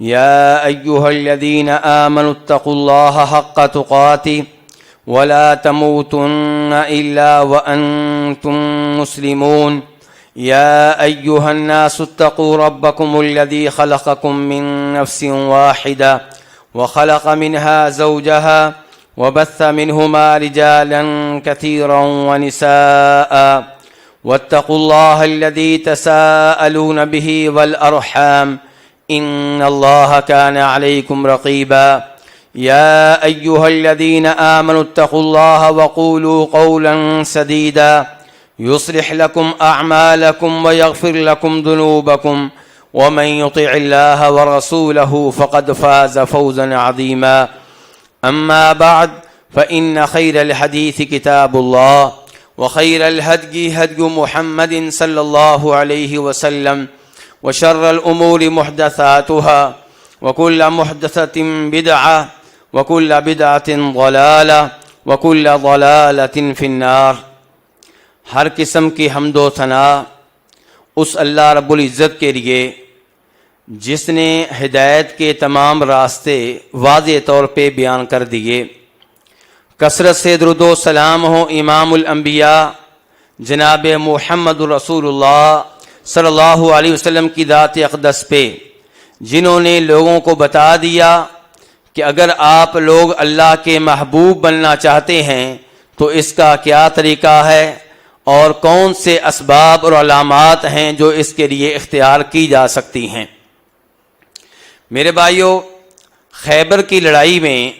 يا أيها الذين آمنوا اتقوا الله حق تقاته ولا تموتن إلا وأنتم مسلمون يا أيها الناس اتقوا ربكم الذي خلقكم من نفس واحدة وخلق منها زوجها وبث منهما رجالا كثيرا ونساء واتقوا الله الذي تساءلون به والأرحام إن الله كان عليكم رقيبا يا أيها الذين آمنوا اتقوا الله وقولوا قولا سديدا يصلح لكم أعمالكم ويغفر لكم ذنوبكم ومن يطع الله ورسوله فقد فاز فوزا عظيما أما بعد فإن خير الحديث كتاب الله وخير الهدي هدي محمد صلى الله عليه وسلم وشر الأمور محدثاتها وكل محدثة بدعة وكل بدعة ضلالة وكل ضلالة في النار۔ ہر قسم کی حمد و ثنا اس اللہ رب العزت کے لیے جس نے ہدایت کے تمام راستے واضح طور پہ بیان کر دیے۔ کثرت سے درود و سلام ہو امام الانبیاء جناب محمد رسول اللہ صلی اللہ علیہ وسلم کی ذات اقدس پہ، جنہوں نے لوگوں کو بتا دیا کہ اگر آپ لوگ اللہ کے محبوب بننا چاہتے ہیں تو اس کا کیا طریقہ ہے اور کون سے اسباب اور علامات ہیں جو اس کے لیے اختیار کی جا سکتی ہیں۔ میرے بھائیوں، خیبر کی لڑائی میں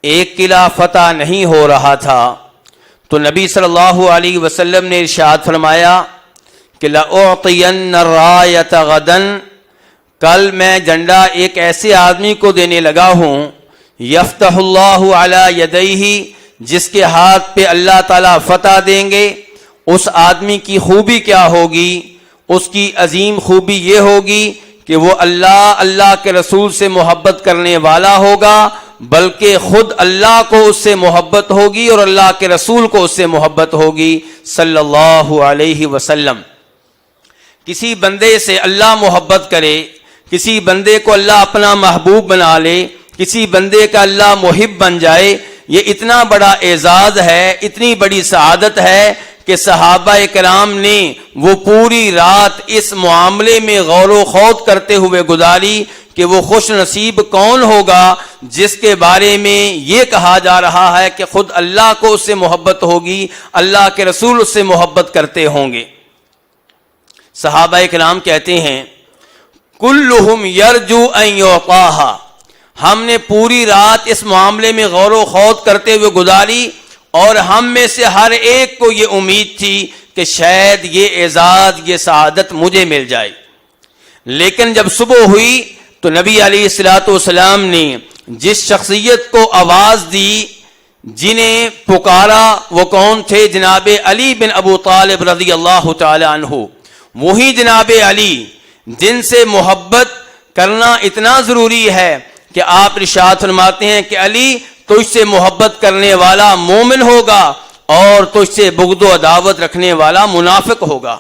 ایک قلعہ فتح نہیں ہو رہا تھا تو نبی صلی اللہ علیہ وسلم نے ارشاد فرمایا کہ لَأُعْطِيَنَّ الرَّایَةَ غَدًا، کل میں جھنڈا ایک ایسے آدمی کو دینے لگا ہوں یفتح اللہ علی یدیہ، جس کے ہاتھ پہ اللہ تعالیٰ فتح دیں گے۔ اس آدمی کی خوبی کیا ہوگی؟ اس کی عظیم خوبی یہ ہوگی کہ وہ اللہ کے رسول سے محبت کرنے والا ہوگا، بلکہ خود اللہ کو اس سے محبت ہوگی اور اللہ کے رسول کو اس سے محبت ہوگی صلی اللہ علیہ وسلم۔ کسی بندے سے اللہ محبت کرے، کسی بندے کو اللہ اپنا محبوب بنا لے، کسی بندے کا اللہ محب بن جائے، یہ اتنا بڑا اعزاز ہے، اتنی بڑی سعادت ہے کہ صحابہ کرام نے وہ پوری رات اس معاملے میں غور و خوض کرتے ہوئے گزاری کہ وہ خوش نصیب کون ہوگا جس کے بارے میں یہ کہا جا رہا ہے کہ خود اللہ کو اس سے محبت ہوگی، اللہ کے رسول اس سے محبت کرتے ہوں گے۔ صحابہ کرام کہتے ہیں کلہم یرجو ان یعطاہا، ہم نے پوری رات اس معاملے میں غور و خوض کرتے ہوئے گزاری اور ہم میں سے ہر ایک کو یہ امید تھی کہ شاید یہ اعزاز، یہ سعادت مجھے مل جائے۔ لیکن جب صبح ہوئی تو نبی علیہ الصلوۃ والسلام نے جس شخصیت کو آواز دی، جنہیں پکارا، وہ کون تھے؟ جناب علی بن ابو طالب رضی اللہ تعالی عنہ۔ وہی جناب علی جن سے محبت کرنا اتنا ضروری ہے کہ آپ ارشاد فرماتے ہیں کہ علی تجھ سے محبت کرنے والا مومن ہوگا اور تجھ سے بغض و عداوت رکھنے والا منافق ہوگا۔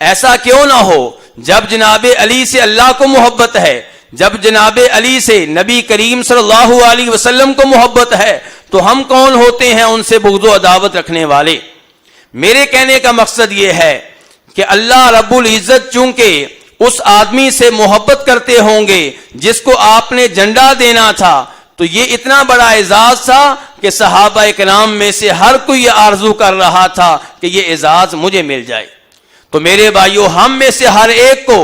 ایسا کیوں نہ ہو؟ جب جناب علی سے اللہ کو محبت ہے، جب جناب علی سے نبی کریم صلی اللہ علیہ وسلم کو محبت ہے، تو ہم کون ہوتے ہیں ان سے بغض و عداوت رکھنے والے؟ میرے کہنے کا مقصد یہ ہے کہ اللہ رب العزت چونکہ اس آدمی سے محبت کرتے ہوں گے جس کو آپ نے جھنڈا دینا تھا، تو یہ اتنا بڑا اعزاز تھا کہ صحابہ کرام میں سے ہر کوئی یہ آرزو کر رہا تھا کہ یہ اعزاز مجھے مل جائے۔ تو میرے بھائیو، ہم میں سے ہر ایک کو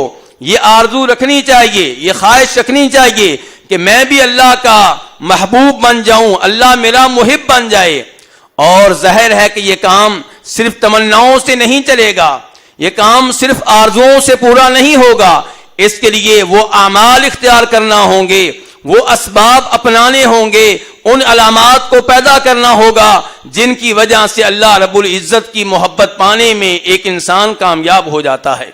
یہ آرزو رکھنی چاہیے، یہ خواہش رکھنی چاہیے کہ میں بھی اللہ کا محبوب بن جاؤں، اللہ میرا محب بن جائے۔ اور ظاہر ہے کہ یہ کام صرف تمناؤں سے نہیں چلے گا، یہ کام صرف آرزوؤں سے پورا نہیں ہوگا، اس کے لیے وہ اعمال اختیار کرنا ہوں گے، وہ اسباب اپنانے ہوں گے، ان علامات کو پیدا کرنا ہوگا جن کی وجہ سے اللہ رب العزت کی محبت پانے میں ایک انسان کامیاب ہو جاتا ہے۔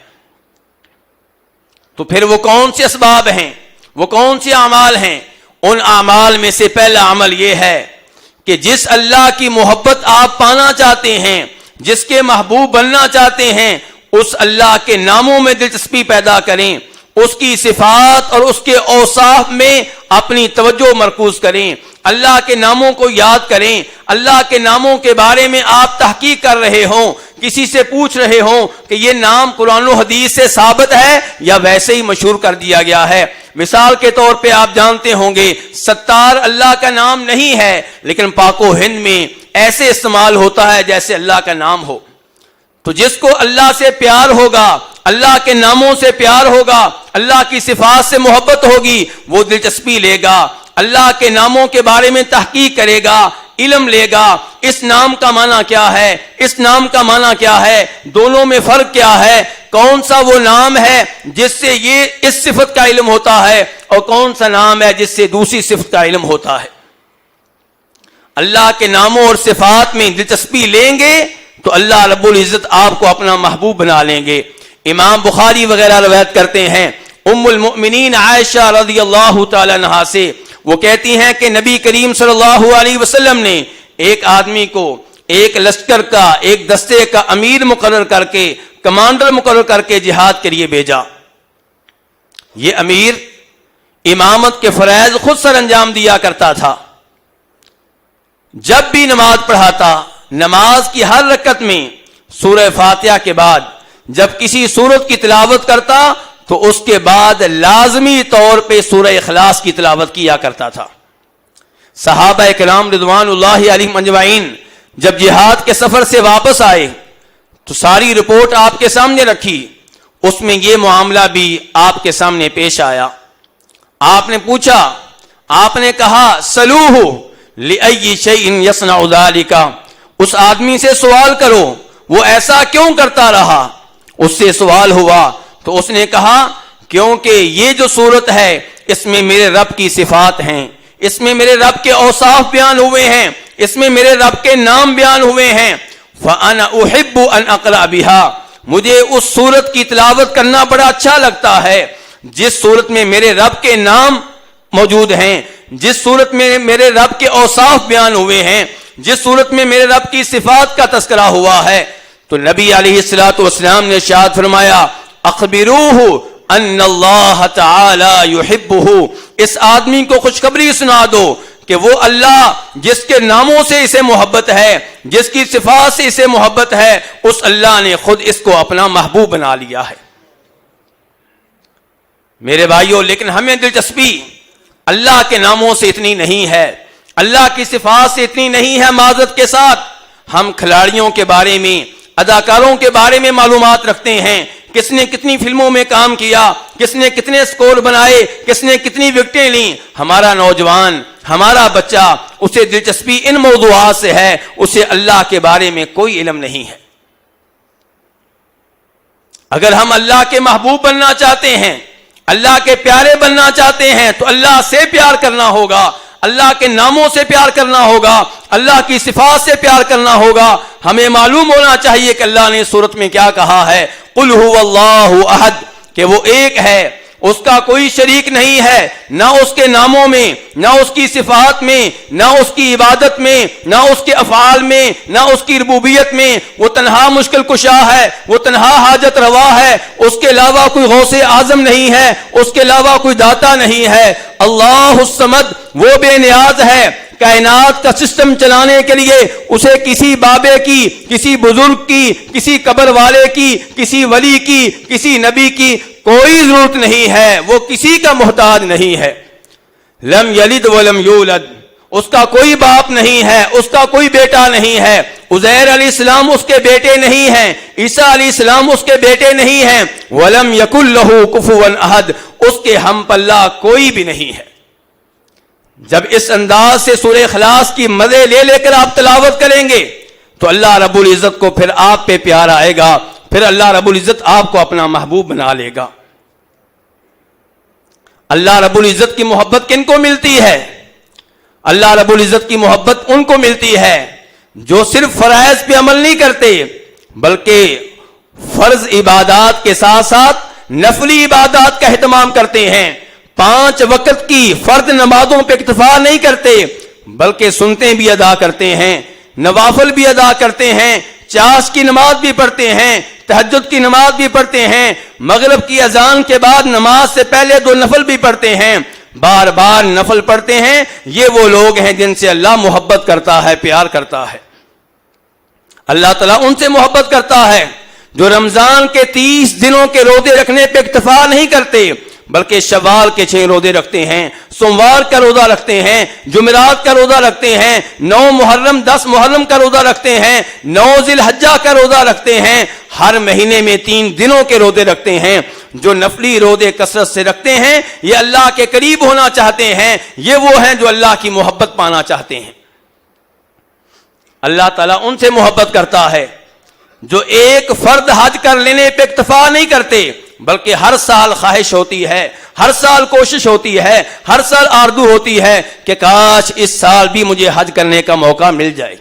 تو پھر وہ کون سے اسباب ہیں، وہ کون سے اعمال ہیں؟ ان اعمال میں سے پہلا عمل یہ ہے کہ جس اللہ کی محبت آپ پانا چاہتے ہیں، جس کے محبوب بننا چاہتے ہیں، اس اللہ کے ناموں میں دلچسپی پیدا کریں، اس کی صفات اور اس کے اوصاف میں اپنی توجہ مرکوز کریں، اللہ کے ناموں کو یاد کریں، اللہ کے ناموں کے بارے میں آپ تحقیق کر رہے ہوں، کسی سے پوچھ رہے ہوں کہ یہ نام قرآن و حدیث سے ثابت ہے یا ویسے ہی مشہور کر دیا گیا ہے۔ مثال کے طور پہ آپ جانتے ہوں گے ستار اللہ کا نام نہیں ہے، لیکن پاک و ہند میں ایسے استعمال ہوتا ہے جیسے اللہ کا نام ہو۔ تو جس کو اللہ سے پیار ہوگا، اللہ کے ناموں سے پیار ہوگا، اللہ کی صفات سے محبت ہوگی، وہ دلچسپی لے گا، اللہ کے ناموں کے بارے میں تحقیق کرے گا، علم لے گا، اس نام کا معنی کیا ہے، اس نام کا معنی کیا ہے، دونوں میں فرق کیا ہے، کون سا وہ نام ہے جس سے یہ اس صفت کا علم ہوتا ہے اور کون سا نام ہے جس سے دوسری صفت کا علم ہوتا ہے۔ اللہ کے ناموں اور صفات میں دلچسپی لیں گے تو اللہ رب العزت آپ کو اپنا محبوب بنا لیں گے۔ امام بخاری وغیرہ روایت کرتے ہیں ام المؤمنین عائشہ رضی اللہ تعالی عنہا سے، وہ کہتی ہیں کہ نبی کریم صلی اللہ علیہ وسلم نے ایک آدمی کو ایک لشکر کا، ایک دستے کا امیر مقرر کر کے، کمانڈر مقرر کر کے جہاد کے لیے بھیجا۔ یہ امیر امامت کے فرائض خود سر انجام دیا کرتا تھا۔ جب بھی نماز پڑھاتا، نماز کی ہر رکعت میں سورہ فاتحہ کے بعد جب کسی سورت کی تلاوت کرتا تو اس کے بعد لازمی طور پہ سورہ اخلاص کی تلاوت کیا کرتا تھا۔ صحابہ کرام رضوان اللہ علیہم اجمعین جب جہاد کے سفر سے واپس آئے تو ساری رپورٹ آپ کے سامنے رکھی، اس میں یہ معاملہ بھی آپ کے سامنے پیش آیا۔ آپ نے پوچھا، آپ نے کہا سلوہ لأی شیء یصنع ذلک، اس آدمی سے سوال کرو وہ ایسا کیوں کرتا رہا۔ اس سے سوال ہوا تو اس نے کہا کیونکہ یہ جو صورت ہے اس میں میرے رب کی صفات ہیں، اس میں میرے رب کے اوصاف بیان ہوئے ہیں، اس میں میرے رب کے نام بیان ہوئے ہیں۔ فَأَنَا أُحِبُّ أَنْ أَقْرَأَ بِهَا، مجھے اس صورت کی تلاوت کرنا بڑا اچھا لگتا ہے جس صورت میں میرے رب کے نام موجود ہیں، جس صورت میں میرے رب کے اوصاف بیان ہوئے ہیں، جس صورت میں میرے رب کی صفات کا تذکرہ ہوا ہے۔ تو نبی علیہ الصلوۃ والسلام نے ارشاد فرمایا اخبروہ ان اللہ تعالی یحبہ، اس آدمی کو خوشخبری سنا دو کہ وہ اللہ جس کے ناموں سے اسے محبت ہے، جس کی صفات سے اسے محبت ہے، اس اللہ نے خود اس کو اپنا محبوب بنا لیا ہے۔ میرے بھائیوں، لیکن ہمیں دلچسپی اللہ کے ناموں سے اتنی نہیں ہے، اللہ کی صفات سے اتنی نہیں ہے۔ معذرت کے ساتھ ہم کھلاڑیوں کے بارے میں، اداکاروں کے بارے میں معلومات رکھتے ہیں، کس نے کتنی فلموں میں کام کیا، کس نے کتنے سکور بنائے، کس نے کتنی وکٹیں لیں۔ ہمارا نوجوان، ہمارا بچہ، اسے دلچسپی ان موضوعات سے ہے، اسے اللہ کے بارے میں کوئی علم نہیں ہے۔ اگر ہم اللہ کے محبوب بننا چاہتے ہیں، اللہ کے پیارے بننا چاہتے ہیں تو اللہ سے پیار کرنا ہوگا، اللہ کے ناموں سے پیار کرنا ہوگا، اللہ کی صفات سے پیار کرنا ہوگا۔ ہمیں معلوم ہونا چاہیے کہ اللہ نے سورت میں کیا کہا ہے، قل هو اللہ احد، کہ وہ ایک ہے، اس کا کوئی شریک نہیں ہے، نہ اس کے ناموں میں، نہ اس کی صفات میں، نہ اس کی عبادت میں، نہ اس کے افعال میں، نہ اس کی ربوبیت میں۔ وہ تنہا مشکل کشا ہے، وہ تنہا حاجت روا ہے، اس کے علاوہ کوئی غوث اعظم نہیں ہے، اس کے علاوہ کوئی داتا نہیں ہے۔ اللہ الصمد، وہ بے نیاز ہے، کائنات کا سسٹم چلانے کے لیے اسے کسی بابے کی، کسی بزرگ کی، کسی قبر والے کی، کسی ولی کی، کسی نبی کی کوئی ضرورت نہیں ہے، وہ کسی کا محتاج نہیں ہے۔ لم یلد ولم یولد، اس کا کوئی باپ نہیں ہے، اس کا کوئی بیٹا نہیں ہے۔ عزیر علیہ السلام اس کے بیٹے نہیں ہیں، عیسیٰ علیہ السلام اس کے بیٹے نہیں ہیں۔ ولم یکن لہ کفوا احد، اس کے ہم پلہ کوئی بھی نہیں ہے۔ جب اس انداز سے سورہ اخلاص کی مزے لے لے کر آپ تلاوت کریں گے تو اللہ رب العزت کو پھر آپ پہ پیار آئے گا، پھر اللہ رب العزت آپ کو اپنا محبوب بنا لے گا۔ اللہ رب العزت کی محبت کن کو ملتی ہے؟ اللہ رب العزت کی محبت ان کو ملتی ہے جو صرف فرائض پہ عمل نہیں کرتے بلکہ فرض عبادات کے ساتھ ساتھ نفلی عبادات کا اہتمام کرتے ہیں، 5 وقت کی فرض نمازوں پہ اکتفا نہیں کرتے بلکہ سنتیں بھی ادا کرتے ہیں، نوافل بھی ادا کرتے ہیں، چاش کی نماز بھی پڑھتے ہیں، تہجد کی نماز بھی پڑھتے ہیں، مغرب کی اذان کے بعد نماز سے پہلے 2 نفل بھی پڑھتے ہیں، بار بار نفل پڑھتے ہیں، یہ وہ لوگ ہیں جن سے اللہ محبت کرتا ہے، پیار کرتا ہے۔ اللہ تعالیٰ ان سے محبت کرتا ہے جو رمضان کے 30 دنوں کے روزے رکھنے پہ اکتفا نہیں کرتے، بلکہ شوال کے 6 روزے رکھتے ہیں، سوموار کا روزہ رکھتے ہیں، جمعرات کا روزہ رکھتے ہیں، 9 محرم 10 محرم کا روزہ رکھتے ہیں، 9 ذی الحجہ کا روزہ رکھتے ہیں، ہر مہینے میں 3 دنوں کے روزے رکھتے ہیں۔ جو نفلی روزے کثرت سے رکھتے ہیں یہ اللہ کے قریب ہونا چاہتے ہیں، یہ وہ ہیں جو اللہ کی محبت پانا چاہتے ہیں۔ اللہ تعالیٰ ان سے محبت کرتا ہے جو ایک فرد حج کر لینے پہ اکتفا نہیں کرتے، بلکہ ہر سال خواہش ہوتی ہے، ہر سال کوشش ہوتی ہے، ہر سال آرزو ہوتی ہے کہ کاش اس سال بھی مجھے حج کرنے کا موقع مل جائے۔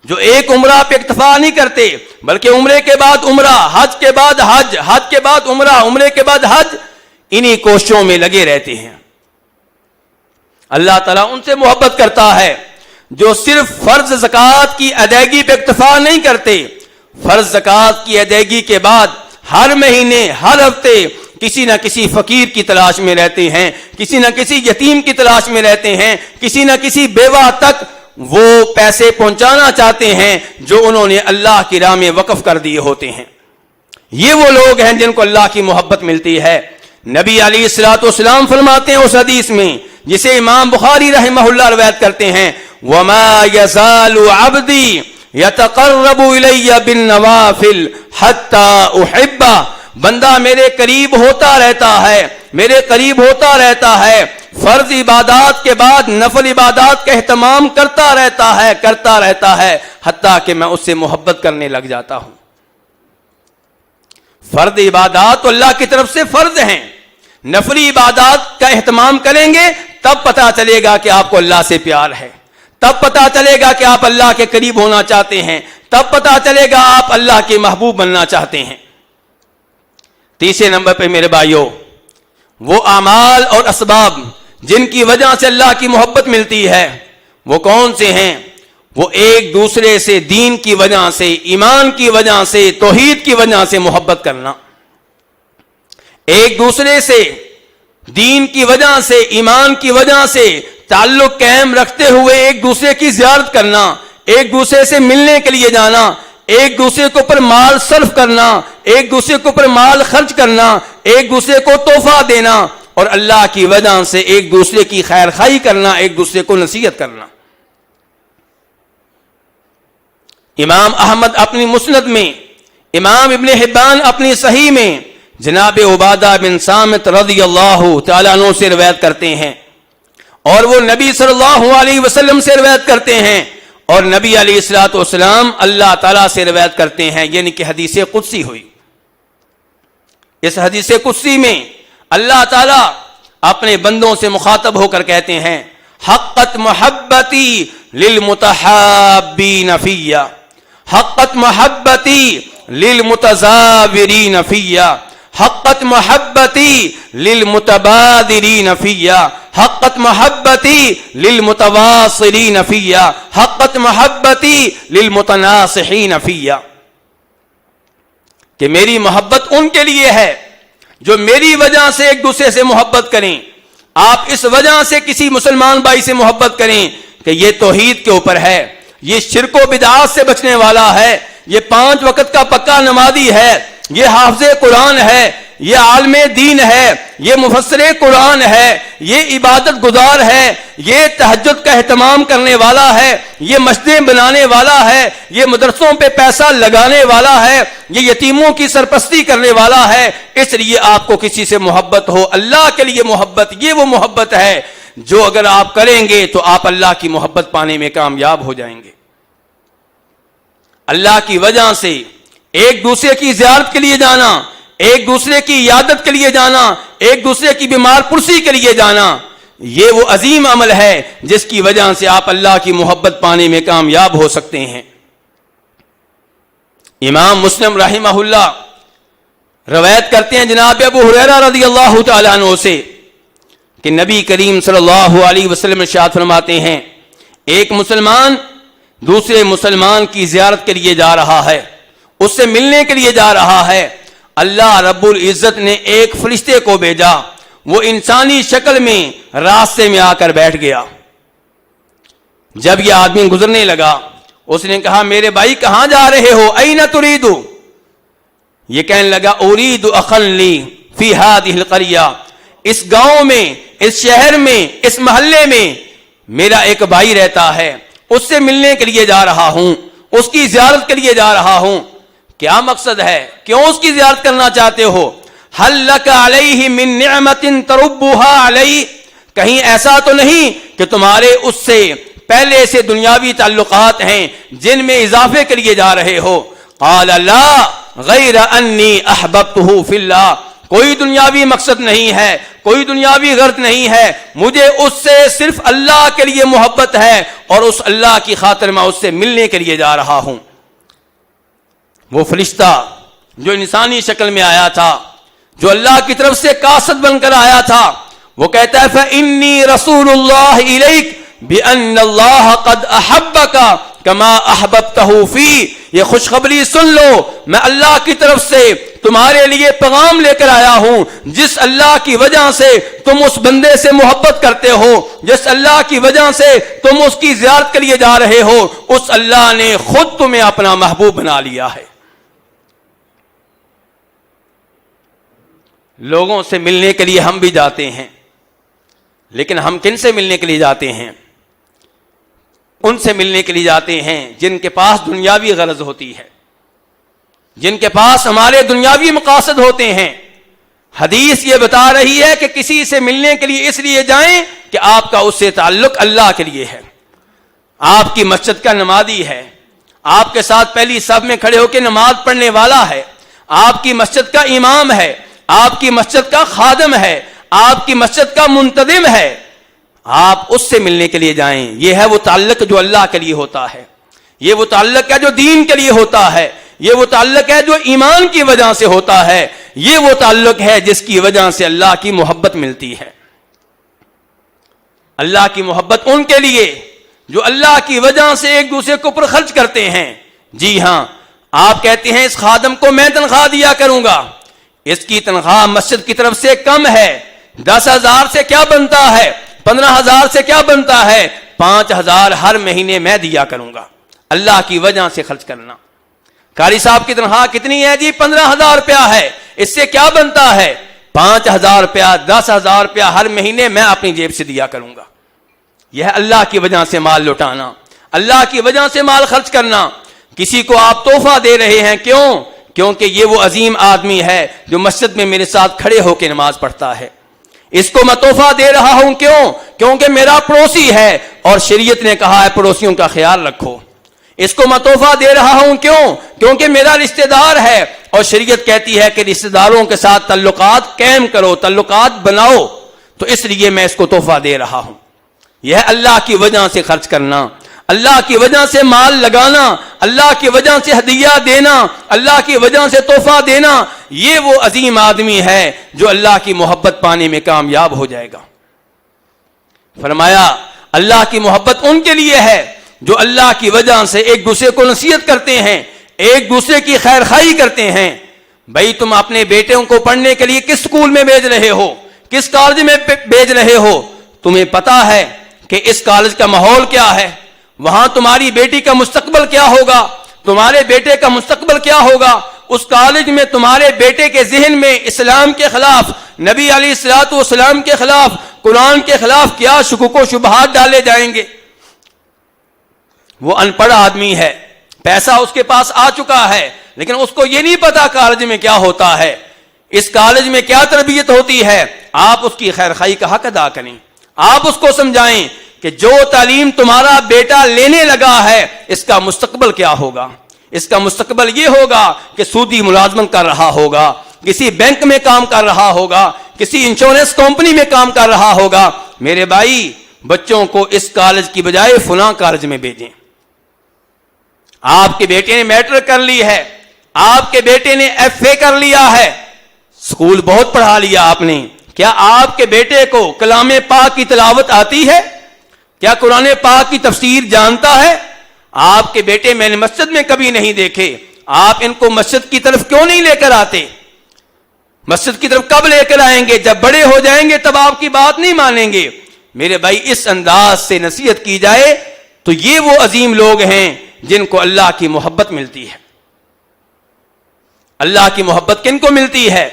جو ایک عمرہ پہ اکتفا نہیں کرتے، بلکہ عمرے کے بعد عمرہ، حج کے بعد حج، حج کے بعد عمرہ، عمرے کے بعد حج، انہی کوششوں میں لگے رہتے ہیں۔ اللہ تعالیٰ ان سے محبت کرتا ہے جو صرف فرض زکوٰۃ کی ادائیگی پہ اکتفا نہیں کرتے، فرض زکوٰۃ کی ادائیگی کے بعد ہر مہینے ہر ہفتے کسی نہ کسی فقیر کی تلاش میں رہتے ہیں، کسی نہ کسی یتیم کی تلاش میں رہتے ہیں، کسی نہ کسی بیوہ تک وہ پیسے پہنچانا چاہتے ہیں جو انہوں نے اللہ کی راہ میں وقف کر دیے ہوتے ہیں۔ یہ وہ لوگ ہیں جن کو اللہ کی محبت ملتی ہے۔ نبی علیہ الصلوۃ والسلام فرماتے ہیں اس حدیث میں جسے امام بخاری رحمہ اللہ روایت کرتے ہیں، وَمَا يَزَالُ عَبْدِي يَتَقَرَّبُ إِلَيَّ بِالنَّوَافِلِ حَتَّى أُحِبَّهُ، بندہ میرے قریب ہوتا رہتا ہے، میرے قریب ہوتا رہتا ہے، فرض عبادات کے بعد نفل عبادات کا اہتمام کرتا رہتا ہے حتیٰ کہ میں اس سے محبت کرنے لگ جاتا ہوں۔ فرض عبادات تو اللہ کی طرف سے فرض ہیں، نفلی عبادات کا اہتمام کریں گے تب پتہ چلے گا کہ آپ کو اللہ سے پیار ہے، تب پتہ چلے گا کہ آپ اللہ کے قریب ہونا چاہتے ہیں، تب پتہ چلے گا آپ اللہ کے محبوب بننا چاہتے ہیں۔ تیسرے نمبر پہ میرے بھائیوں، وہ اعمال اور اسباب جن کی وجہ سے اللہ کی محبت ملتی ہے وہ کون سے ہیں؟ وہ ایک دوسرے سے دین کی وجہ سے، ایمان کی وجہ سے، توحید کی وجہ سے محبت کرنا، ایک دوسرے سے دین کی وجہ سے، ایمان کی وجہ سے تعلق قائم رکھتے ہوئے ایک دوسرے کی زیارت کرنا، ایک دوسرے سے ملنے کے لیے جانا، ایک دوسرے کے اوپر مال صرف کرنا، ایک دوسرے کے اوپر مال خرچ کرنا، ایک دوسرے کو تحفہ دینا، اور اللہ کی وجہ سے ایک دوسرے کی خیر خواہی کرنا، ایک دوسرے کو نصیحت کرنا۔ امام احمد اپنی مسند میں، امام ابن حبان اپنی صحیح میں جناب عبادہ بن صامت رضی اللہ تعالیٰ عنہ سے روایت کرتے ہیں، اور وہ نبی صلی اللہ علیہ وسلم سے روایت کرتے ہیں، اور نبی علیہ الصلوۃ والسلام اللہ تعالیٰ سے روایت کرتے ہیں، یعنی کہ حدیث قدسی ہوئی۔ اس حدیث قدسی میں اللہ تعالیٰ اپنے بندوں سے مخاطب ہو کر کہتے ہیں، حقت محبتی للمتحابین فیہ، حقت محبتی للمتزاورین فیہ، حقت محبتی للمتبادرین فیہ، حقت محبتی للمتواصلین فیہ، حقت محبتی للمتناصحین فیہ، کہ میری محبت ان کے لیے ہے جو میری وجہ سے ایک دوسرے سے محبت کریں۔ آپ اس وجہ سے کسی مسلمان بھائی سے محبت کریں کہ یہ توحید کے اوپر ہے، یہ شرک و بدعات سے بچنے والا ہے، یہ 5 وقت کا پکا نمازی ہے، یہ حافظ قرآن ہے، یہ عالم دین ہے، یہ مفسر قرآن ہے، یہ عبادت گزار ہے، یہ تہجد کا اہتمام کرنے والا ہے، یہ مسجدیں بنانے والا ہے، یہ مدرسوں پہ پیسہ لگانے والا ہے، یہ یتیموں کی سرپرستی کرنے والا ہے۔ اس لیے آپ کو کسی سے محبت ہو، اللہ کے لیے محبت، یہ وہ محبت ہے جو اگر آپ کریں گے تو آپ اللہ کی محبت پانے میں کامیاب ہو جائیں گے۔ اللہ کی وجہ سے ایک دوسرے کی زیارت کے لیے جانا، ایک دوسرے کی عیادت کے لیے جانا، ایک دوسرے کی بیمار پرسی کے لیے جانا، یہ وہ عظیم عمل ہے جس کی وجہ سے آپ اللہ کی محبت پانے میں کامیاب ہو سکتے ہیں۔ امام مسلم رحمہ اللہ روایت کرتے ہیں جناب ابو ہریرہ رضی اللہ تعالیٰ عنہ سے کہ نبی کریم صلی اللہ علیہ وسلم ارشاد فرماتے ہیں، ایک مسلمان دوسرے مسلمان کی زیارت کے لیے جا رہا ہے, اس سے ملنے کے لیے جا رہا ہے, اللہ رب العزت نے ایک فرشتے کو بھیجا, وہ انسانی شکل میں راستے میں آ کر بیٹھ گیا. جب یہ آدمی گزرنے لگا, اس نے کہا میرے بھائی کہاں جا رہے ہو, این ترید؟ یہ کہنے لگا ارید اخا لی فی ہذہ القریہ, اس گاؤں میں, اس شہر میں, اس محلے میں میرا ایک بھائی رہتا ہے, اس سے ملنے کے لیے جا رہا ہوں, اس کی زیارت کے لیے جا رہا ہوں. کیا مقصد ہے, کیوں اس کی زیارت کرنا چاہتے ہو؟ هل لک علیہ من نعمت تربها علیہ, کہیں ایسا تو نہیں کہ تمہارے اس سے پہلے سے دنیاوی تعلقات ہیں جن میں اضافے کے لیے جا رہے ہو؟ قال لا غیر انی احببتہ فی اللہ, کوئی دنیاوی مقصد نہیں ہے, کوئی دنیاوی غرض نہیں ہے, مجھے اس سے صرف اللہ کے لیے محبت ہے اور اس اللہ کی خاطر میں اس سے ملنے کے لیے جا رہا ہوں. وہ فرشتہ جو انسانی شکل میں آیا تھا, جو اللہ کی طرف سے قاصد بن کر آیا تھا, وہ کہتا ہے فَإِنِّي رَسُولُ اللَّهِ إِلَيْكَ بِأَنَّ اللَّهَ قَدْ أَحَبَّكَ كَمَا أَحْبَبْتَهُ فِي. یہ خوشخبری سن لو, میں اللہ کی طرف سے تمہارے لیے پیغام لے کر آیا ہوں, جس اللہ کی وجہ سے تم اس بندے سے محبت کرتے ہو, جس اللہ کی وجہ سے تم اس کی زیارت کے لیے جا رہے ہو, اس اللہ نے خود تمہیں اپنا محبوب بنا لیا ہے. لوگوں سے ملنے کے لیے ہم بھی جاتے ہیں, لیکن ہم کن سے ملنے کے لیے جاتے ہیں؟ ان سے ملنے کے لیے جاتے ہیں جن کے پاس دنیاوی غرض ہوتی ہے, جن کے پاس ہمارے دنیاوی مقاصد ہوتے ہیں. حدیث یہ بتا رہی ہے کہ کسی سے ملنے کے لیے اس لیے جائیں کہ آپ کا اس سے تعلق اللہ کے لیے ہے, آپ کی مسجد کا نمازی ہے, آپ کے ساتھ پہلی صف میں کھڑے ہو کے نماز پڑھنے والا ہے, آپ کی مسجد کا امام ہے, آپ کی مسجد کا خادم ہے, آپ کی مسجد کا منتظم ہے, آپ اس سے ملنے کے لیے جائیں. یہ ہے وہ تعلق جو اللہ کے لیے ہوتا ہے, یہ وہ تعلق ہے جو دین کے لیے ہوتا ہے, یہ وہ تعلق ہے جو ایمان کی وجہ سے ہوتا ہے, یہ وہ تعلق ہے جس کی وجہ سے اللہ کی محبت ملتی ہے. اللہ کی محبت ان کے لیے جو اللہ کی وجہ سے ایک دوسرے کے اوپر خرچ کرتے ہیں. جی ہاں, آپ کہتے ہیں اس خادم کو میں تنخواہ دیا کروں گا, اس کی تنخواہ مسجد کی طرف سے کم ہے, 10,000 سے کیا بنتا ہے, 15,000 سے کیا بنتا ہے, 5,000 ہر مہینے میں دیا کروں گا. اللہ کی وجہ سے خرچ کرنا. قاری صاحب کی تنخواہ کتنی ہے جی؟ 15,000 روپیہ ہے, اس سے کیا بنتا ہے, 5,000 روپیہ, 10,000 روپیہ ہر مہینے میں اپنی جیب سے دیا کروں گا. یہ اللہ کی وجہ سے مال لوٹانا, اللہ کی وجہ سے مال خرچ کرنا. کسی کو آپ تحفہ دے رہے ہیں, کیوں؟ کیونکہ یہ وہ عظیم آدمی ہے جو مسجد میں میرے ساتھ کھڑے ہو کے نماز پڑھتا ہے. اس کو میں تحفہ دے رہا ہوں, کیوں؟ کیونکہ میرا پڑوسی ہے اور شریعت نے کہا ہے پڑوسیوں کا خیال رکھو. اس کو میں تحفہ دے رہا ہوں, کیوں؟ کیونکہ میرا رشتہ دار ہے اور شریعت کہتی ہے کہ رشتہ داروں کے ساتھ تعلقات قائم کرو, تعلقات بناؤ, تو اس لیے میں اس کو تحفہ دے رہا ہوں. یہ اللہ کی وجہ سے خرچ کرنا, اللہ کی وجہ سے مال لگانا, اللہ کی وجہ سے ہدیہ دینا, اللہ کی وجہ سے تحفہ دینا. یہ وہ عظیم آدمی ہے جو اللہ کی محبت پانے میں کامیاب ہو جائے گا. فرمایا اللہ کی محبت ان کے لیے ہے جو اللہ کی وجہ سے ایک دوسرے کو نصیحت کرتے ہیں, ایک دوسرے کی خیر خواہی کرتے ہیں. بھائی تم اپنے بیٹوں کو پڑھنے کے لیے کس سکول میں بھیج رہے ہو, کس کالج میں بھیج رہے ہو؟ تمہیں پتا ہے کہ اس کالج کا ماحول کیا ہے, وہاں تمہاری بیٹی کا مستقبل کیا ہوگا, تمہارے بیٹے کا مستقبل کیا ہوگا. اس کالج میں تمہارے بیٹے کے ذہن میں اسلام کے خلاف, نبی علیہ الصلوۃ والسلام کے خلاف, قرآن کے خلاف کیا شکوک و شبہات ڈالے جائیں گے. وہ ان پڑھ آدمی ہے, پیسہ اس کے پاس آ چکا ہے, لیکن اس کو یہ نہیں پتا کالج میں کیا ہوتا ہے, اس کالج میں کیا تربیت ہوتی ہے. آپ اس کی خیر خواہی کا حق ادا کریں, آپ اس کو سمجھائیں کہ جو تعلیم تمہارا بیٹا لینے لگا ہے اس کا مستقبل کیا ہوگا. اس کا مستقبل یہ ہوگا کہ سودی ملازمت کر رہا ہوگا, کسی بینک میں کام کر رہا ہوگا, کسی انشورنس کمپنی میں کام کر رہا ہوگا. میرے بھائی بچوں کو اس کالج کی بجائے فلاں کالج میں بھیجیں. آپ کے بیٹے نے میٹرک کر لی ہے, آپ کے بیٹے نے ایف اے کر لیا ہے, اسکول بہت پڑھا لیا آپ نے, کیا آپ کے بیٹے کو کلام پاک کی تلاوت آتی ہے؟ کیا قرآن پاک کی تفسیر جانتا ہے؟ آپ کے بیٹے میں نے مسجد میں کبھی نہیں دیکھے، آپ ان کو مسجد کی طرف کیوں نہیں لے کر آتے؟ مسجد کی طرف کب لے کر آئیں گے؟ جب بڑے ہو جائیں گے تب آپ کی بات نہیں مانیں گے۔ میرے بھائی اس انداز سے نصیحت کی جائے تو یہ وہ عظیم لوگ ہیں جن کو اللہ کی محبت ملتی ہے۔ اللہ کی محبت کن کو ملتی ہے؟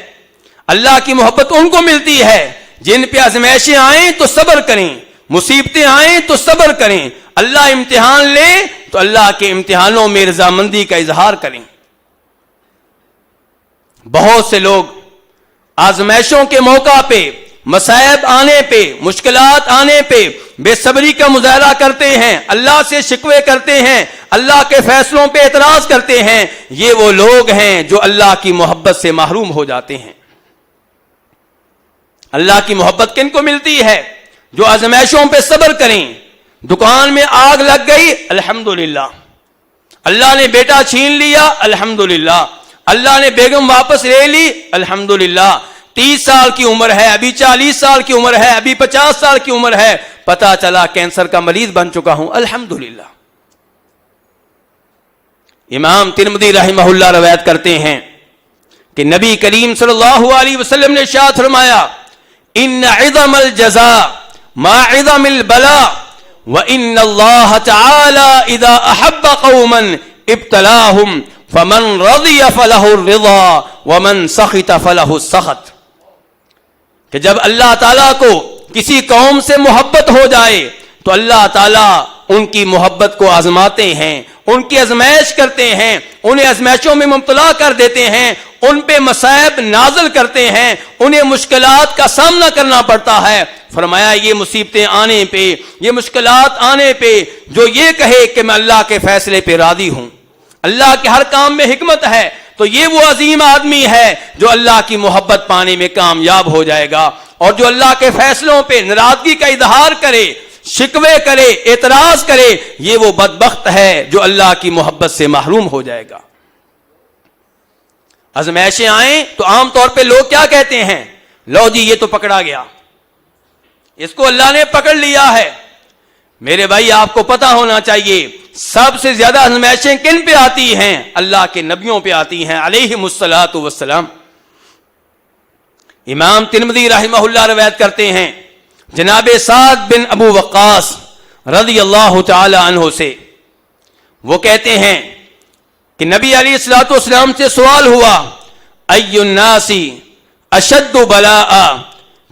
اللہ کی محبت ان کو ملتی ہے جن پہ آزمائشیں آئیں تو صبر کریں، مصیبتیں آئیں تو صبر کریں، اللہ امتحان لے تو اللہ کے امتحانوں میں رضامندی کا اظہار کریں۔ بہت سے لوگ آزمائشوں کے موقع پہ، مصائب آنے پہ، مشکلات آنے پہ بے صبری کا مظاہرہ کرتے ہیں، اللہ سے شکوے کرتے ہیں، اللہ کے فیصلوں پہ اعتراض کرتے ہیں۔ یہ وہ لوگ ہیں جو اللہ کی محبت سے محروم ہو جاتے ہیں۔ اللہ کی محبت کن کو ملتی ہے؟ جو آزمائشوں پہ صبر کریں۔ دکان میں آگ لگ گئی، الحمدللہ۔ اللہ نے بیٹا چھین لیا، الحمدللہ۔ اللہ نے بیگم واپس لے لی، الحمدللہ۔ 30 سال کی عمر ہے، ابھی 40 سال کی عمر ہے، ابھی 50 سال کی عمر ہے، پتا چلا کینسر کا مریض بن چکا ہوں، الحمدللہ۔ امام ترمذی رحمہ اللہ روایت کرتے ہیں کہ نبی کریم صلی اللہ علیہ وسلم نے ارشاد فرمایا، ان عظم الجزاء ما عظم البلاء وان اللہ تعالی اذا احب قوما ابتلاهم فمن رضی فلہ الرضا ومن سخط فلہ السخط، کہ جب اللہ تعالیٰ کو کسی قوم سے محبت ہو جائے تو اللہ تعالیٰ ان کی محبت کو آزماتے ہیں، ان کی آزمائش کرتے ہیں، انہیں آزمائشوں میں مبتلا کر دیتے ہیں، ان پہ مصائب نازل کرتے ہیں، انہیں مشکلات کا سامنا کرنا پڑتا ہے۔ فرمایا یہ مصیبتیں آنے پہ، یہ مشکلات آنے پہ جو یہ کہے کہ میں اللہ کے فیصلے پہ راضی ہوں، اللہ کے ہر کام میں حکمت ہے، تو یہ وہ عظیم آدمی ہے جو اللہ کی محبت پانے میں کامیاب ہو جائے گا۔ اور جو اللہ کے فیصلوں پہ ناراضگی کا اظہار کرے، شکوے کرے، اعتراض کرے، یہ وہ بدبخت ہے جو اللہ کی محبت سے محروم ہو جائے گا۔ آزمائشیں آئیں تو عام طور پہ لوگ کیا کہتے ہیں؟ لو جی یہ تو پکڑا گیا، اس کو اللہ نے پکڑ لیا ہے۔ میرے بھائی آپ کو پتا ہونا چاہیے سب سے زیادہ آزمائشیں کن پہ آتی ہیں؟ اللہ کے نبیوں پہ آتی ہیں علیہم الصلاۃ والسلام۔ امام ترمذی رحمہ اللہ روایت کرتے ہیں جناب سعد بن ابو وقاص رضی اللہ تعالی عنہ سے، وہ کہتے ہیں کہ نبی علیہ الصلوۃ والسلام سے سوال ہوا، ای الناس اشد بلاء،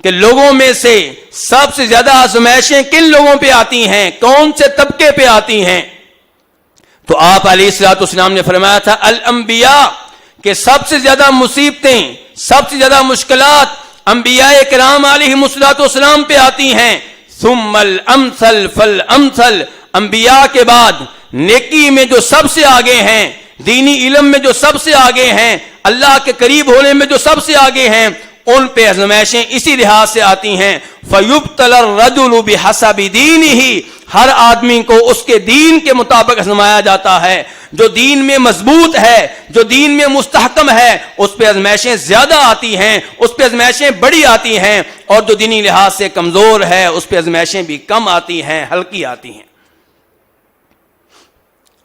کہ لوگوں میں سے سب سے زیادہ آزمائشیں کن لوگوں پہ آتی ہیں، کون سے طبقے پہ آتی ہیں؟ تو آپ علیہ الصلوۃ والسلام نے فرمایا تھا الانبیاء، کہ سب سے زیادہ مصیبتیں، سب سے زیادہ مشکلات انبیاء کرام علیہم الصلوۃ والسلام پہ آتی ہیں، ثم الامثل فالامثل، انبیاء کے بعد نیکی میں جو سب سے آگے ہیں، دینی علم میں جو سب سے آگے ہیں، اللہ کے قریب ہونے میں جو سب سے آگے ہیں، ان پہ آزمائشیں اسی لحاظ سے آتی ہیں۔ فَيُبْتَلَى الرَّجُلُ بِحَسَبِ دِينِهِ، ہر آدمی کو اس کے دین کے مطابق آزمایا جاتا ہے۔ جو دین میں مضبوط ہے، جو دین میں مستحکم ہے، اس پہ آزمائشیں زیادہ آتی ہیں، اس پہ آزمائشیں بڑی آتی ہیں، اور جو دینی لحاظ سے کمزور ہے اس پہ آزمائشیں بھی کم آتی ہیں، ہلکی آتی ہیں۔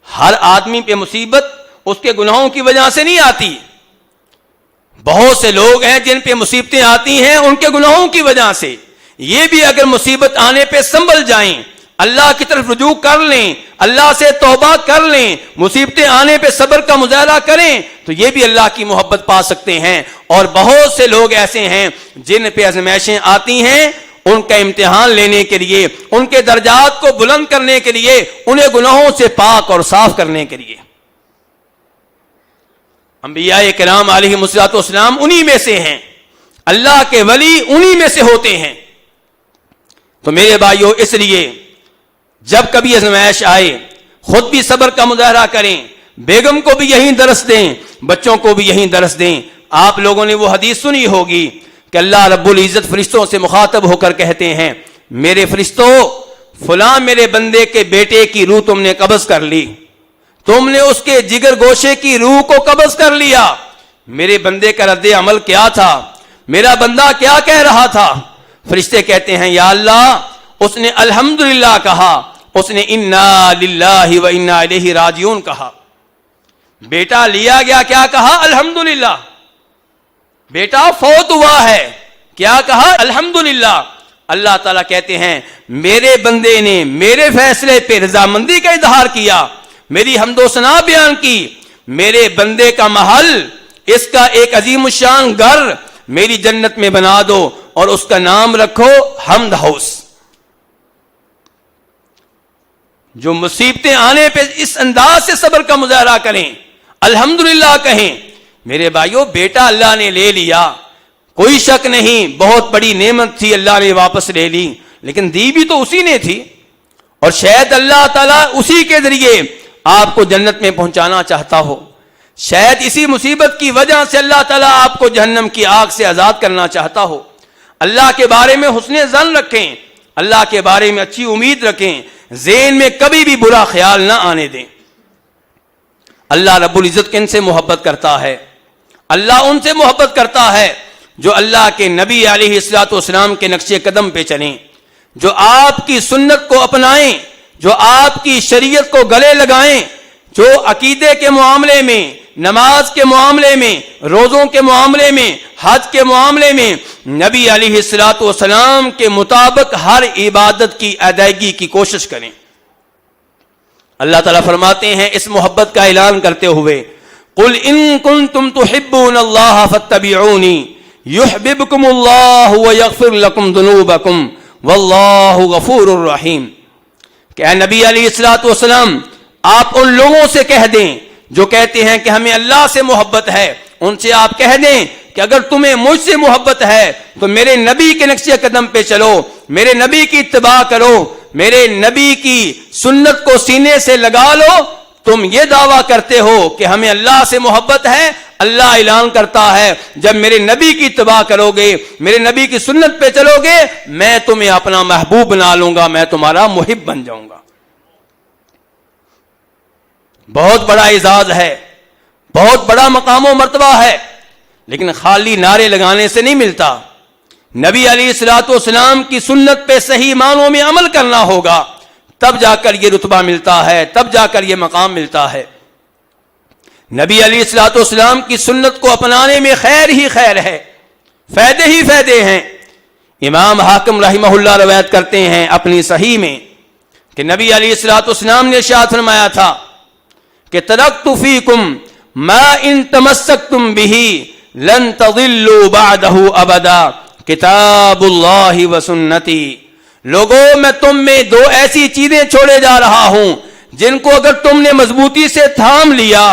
ہر آدمی پہ مصیبت اس کے گناہوں کی وجہ سے نہیں آتی۔ بہت سے لوگ ہیں جن پہ مصیبتیں آتی ہیں ان کے گناہوں کی وجہ سے۔ یہ بھی اگر مصیبت آنے پہ سنبھل جائیں، اللہ کی طرف رجوع کر لیں، اللہ سے توبہ کر لیں، مصیبتیں آنے پہ صبر کا مظاہرہ کریں، تو یہ بھی اللہ کی محبت پا سکتے ہیں۔ اور بہت سے لوگ ایسے ہیں جن پہ آزمائشیں آتی ہیں، ان کا امتحان لینے کے لیے، ان کے درجات کو بلند کرنے کے لیے، انہیں گناہوں سے پاک اور صاف کرنے کے لیے۔ انبیاء کرام علیہ الصلوۃ والسلام انہی میں سے ہیں، اللہ کے ولی انہی میں سے ہوتے ہیں۔ تو میرے بھائیو، اس لیے جب کبھی آزمائش آئے خود بھی صبر کا مظاہرہ کریں، بیگم کو بھی یہی درس دیں، بچوں کو بھی یہی درس دیں۔ آپ لوگوں نے وہ حدیث سنی ہوگی کہ اللہ رب العزت فرشتوں سے مخاطب ہو کر کہتے ہیں، میرے فرشتوں، فلاں میرے بندے کے بیٹے کی روح تم نے قبض کر لی، تم نے اس کے جگر گوشے کی روح کو قبض کر لیا۔ میرے بندے کا رد عمل کیا تھا؟ میرا بندہ کیا کہہ رہا تھا؟ فرشتے کہتے ہیں یا اللہ، اس نے الحمدللہ کہا، اس نے انا للہ و انا الیہ راجعون کہا. بیٹا لیا گیا, کیا کہا؟ الحمدللہ. بیٹا فوت ہوا ہے, کیا کہا؟ الحمدللہ. اللہ تعالیٰ کہتے ہیں میرے بندے نے میرے فیصلے پہ رضامندی کا اظہار کیا, میری حمد و ثنا بیان کی. میرے بندے کا محل, اس کا ایک عظیم الشان گھر میری جنت میں بنا دو اور اس کا نام رکھو حمد ہاؤس. جو مصیبتیں آنے پہ اس انداز سے صبر کا مظاہرہ کریں, الحمدللہ کہیں. میرے بھائیو, بیٹا اللہ نے لے لیا, کوئی شک نہیں, بہت بڑی نعمت تھی, اللہ نے واپس لے لی, لیکن دی بھی تو اسی نے تھی, اور شاید اللہ تعالیٰ اسی کے ذریعے آپ کو جنت میں پہنچانا چاہتا ہو. شاید اسی مصیبت کی وجہ سے اللہ تعالیٰ آپ کو جہنم کی آگ سے آزاد کرنا چاہتا ہو. اللہ کے بارے میں حسن ظن رکھیں, اللہ کے بارے میں اچھی امید رکھیں, ذہن میں کبھی بھی برا خیال نہ آنے دیں. اللہ رب العزت کن سے محبت کرتا ہے؟ اللہ ان سے محبت کرتا ہے جو اللہ کے نبی علیہ الصلوۃ والسلام کے نقش قدم پہ چلیں, جو آپ کی سنت کو اپنائیں, جو آپ کی شریعت کو گلے لگائیں, جو عقیدے کے معاملے میں, نماز کے معاملے میں, روزوں کے معاملے میں, حج کے معاملے میں نبی علیہ الصلوۃ والسلام کے مطابق ہر عبادت کی ادائیگی کی کوشش کریں. اللہ تعالیٰ فرماتے ہیں اس محبت کا اعلان کرتے ہوئے, قل ان کنتم تحبون اللہ فاتبعونی یحببکم اللہ ویغفر لکم ذنوبکم واللہ غفور الرحیم. کہ اے نبی علیہ الصلوۃ والسلام, آپ ان لوگوں سے کہہ دیں جو کہتے ہیں کہ ہمیں اللہ سے محبت ہے, ان سے آپ کہہ دیں کہ اگر تمہیں مجھ سے محبت ہے تو میرے نبی کے نقش قدم پہ چلو, میرے نبی کی اتباع کرو, میرے نبی کی سنت کو سینے سے لگا لو. تم یہ دعویٰ کرتے ہو کہ ہمیں اللہ سے محبت ہے, اللہ اعلان کرتا ہے جب میرے نبی کی اتباع کرو گے, میرے نبی کی سنت پہ چلو گے, میں تمہیں اپنا محبوب بنا لوں گا, میں تمہارا محب بن جاؤں گا. بہت بڑا اعزاز ہے, بہت بڑا مقام و مرتبہ ہے, لیکن خالی نعرے لگانے سے نہیں ملتا. نبی علیہ الصلوۃ والسلام کی سنت پہ صحیح معنوں میں عمل کرنا ہوگا, تب جا کر یہ رتبہ ملتا ہے, تب جا کر یہ مقام ملتا ہے. نبی علیہ الصلوۃ والسلام کی سنت کو اپنانے میں خیر ہی خیر ہے, فائدے ہی فائدے ہیں. امام حاکم رحمہ اللہ روایت کرتے ہیں اپنی صحیح میں کہ نبی علیہ الصلوۃ والسلام نے ارشاد فرمایا تھا کہ ترکت فیکم ما ان تمسکتم بہ لن تضلوا بعدہ ابدا کتاب اللہ و سنتی. لوگوں, میں تم میں دو ایسی چیزیں چھوڑے جا رہا ہوں جن کو اگر تم نے مضبوطی سے تھام لیا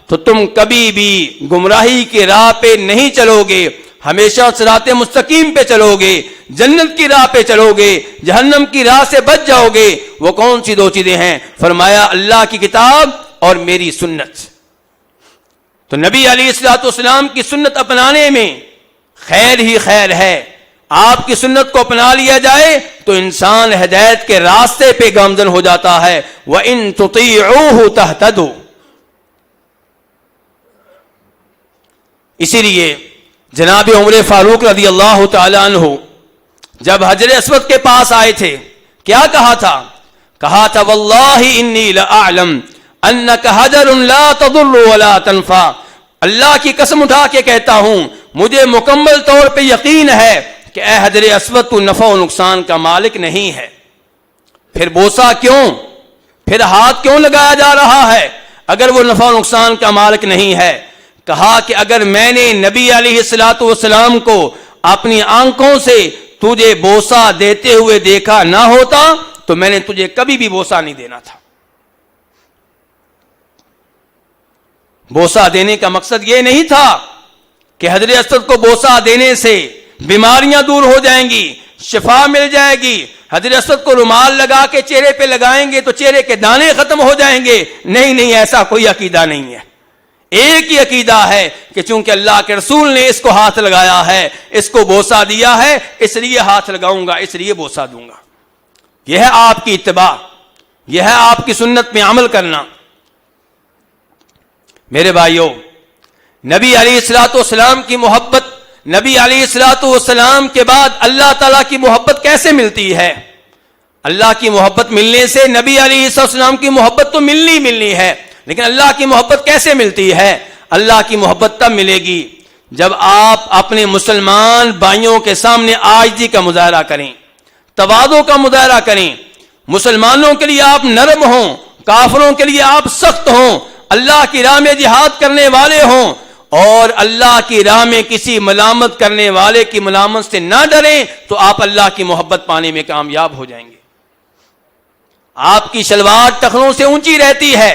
تو تم کبھی بھی گمراہی کے راہ پہ نہیں چلو گے, ہمیشہ صراط مستقیم پہ چلو گے, جنت کی راہ پہ چلو گے, جہنم کی راہ سے بچ جاؤ گے. وہ کون سی دو چیزیں ہیں؟ فرمایا اللہ کی کتاب اور میری سنت. تو نبی علیہ الصلوۃ والسلام کی سنت اپنانے میں خیر ہی خیر ہے. آپ کی سنت کو اپنا لیا جائے تو انسان ہدایت کے راستے پہ گامزن ہو جاتا ہے. وَإِن تُطِيعُوهُ تَهْتَدُوا. اسی لیے جناب عمر فاروق رضی اللہ تعالی عنہ جب حجر اسود کے پاس آئے تھے, کیا کہا تھا؟ کہا تھا واللہ انی لأعلم انک حجر لا تضر ولا تنفع. اللہ کی قسم اٹھا کے کہتا ہوں, مجھے مکمل طور پہ یقین ہے کہ اے حجر اسود تو نفع و نقصان کا مالک نہیں ہے. پھر بوسہ کیوں, پھر ہاتھ کیوں لگایا جا رہا ہے اگر وہ نفع و نقصان کا مالک نہیں ہے؟ کہا کہ اگر میں نے نبی علیہ الصلوۃ والسلام کو اپنی آنکھوں سے تجھے بوسہ دیتے ہوئے دیکھا نہ ہوتا تو میں نے تجھے کبھی بھی بوسہ نہیں دینا تھا. بوسہ دینے کا مقصد یہ نہیں تھا کہ حجر اسود کو بوسہ دینے سے بیماریاں دور ہو جائیں گی, شفا مل جائے گی. حجر اسود کو رومال لگا کے چہرے پہ لگائیں گے تو چہرے کے دانے ختم ہو جائیں گے. نہیں نہیں, ایسا کوئی عقیدہ نہیں ہے. ایک ہی عقیدہ ہے کہ چونکہ اللہ کے رسول نے اس کو ہاتھ لگایا ہے, اس کو بوسہ دیا ہے, اس لیے ہاتھ لگاؤں گا, اس لیے بوسہ دوں گا. یہ ہے آپ کی اتباع, یہ ہے آپ کی سنت میں عمل کرنا. میرے بھائیوں, نبی علیہ الصلوۃ والسلام کی محبت, نبی علیہ الصلوۃ والسلام کے بعد اللہ تعالیٰ کی محبت کیسے ملتی ہے؟ اللہ کی محبت ملنے سے نبی علیہ السلام کی محبت تو ملنی ہے، لیکن اللہ کی محبت کیسے ملتی ہے؟ اللہ کی محبت تب ملے گی جب آپ اپنے مسلمان بھائیوں کے سامنے عاجزی کا مظاہرہ کریں، تواضع کا مظاہرہ کریں، مسلمانوں کے لیے آپ نرم ہوں، کافروں کے لیے آپ سخت ہوں، اللہ کی راہ میں جہاد کرنے والے ہوں، اور اللہ کی راہ میں کسی ملامت کرنے والے کی ملامت سے نہ ڈریں، تو آپ اللہ کی محبت پانے میں کامیاب ہو جائیں گے۔ آپ کی شلوار ٹخنوں سے اونچی رہتی ہے،